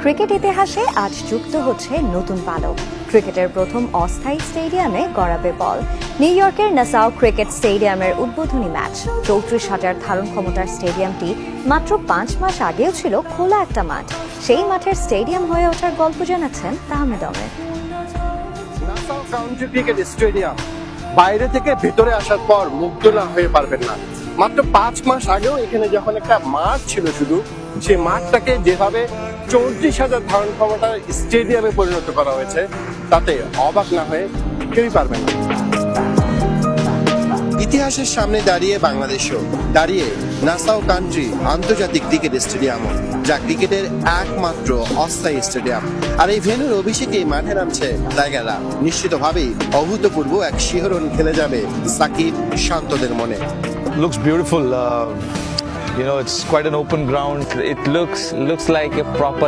Cricket ইতিহাসে আজ যুক্ত হচ্ছে নতুন পালক। ক্রিকেটের প্রথম অস্থায়ী স্টেডিয়ামে গড়াবে বল। নিউ ইয়র্কের নাসাউ ক্রিকেট স্টেডিয়ামের উদ্বোধনী ম্যাচ। ৩৪,০০০ ধারণ ক্ষমতার স্টেডিয়ামটি মাত্র ৫ মাস আগেও ছিল খোলা একটা মাঠ। সেই মাঠের স্টেডিয়াম হয়ে ওঠার গল্প জানাচ্ছেন Tahmid Ahmed. Nassau county cricket stadium বাইরে থেকে ভেতরে আসার পর মুগ্ধ না হয়ে পারবেন না। মাত্র ৫ মাস আগেও এখানে যখন একটা মাঠ ছিল, শুধু সেই মাঠটাকে যেভাবে ৩৪,০০০ ধারণ ক্ষমতার স্টেডিয়ামে পরিণত করা হয়েছে, তাতে অবাক না হয়ে কেউই পারবে না। ইতিহাসের সামনে দাঁড়িয়ে বাংলাদেশও দাঁড়িয়ে নাসাউ কান্ট্রি আন্তর্জাতিক ক্রিকেট স্টেডিয়ামও, যা ক্রিকেটের একমাত্র অস্থায়ী স্টেডিয়াম। আর এই ভেন্যুর অভিষেকেই মাঠে নামছে টাইগাররা। নিশ্চিতভাবেই অভূতপূর্ব এক শিহরণ খেলে যাবে সাকিব শান্তদের মনে। Looks beautiful. It's quite an open ground. It looks like a proper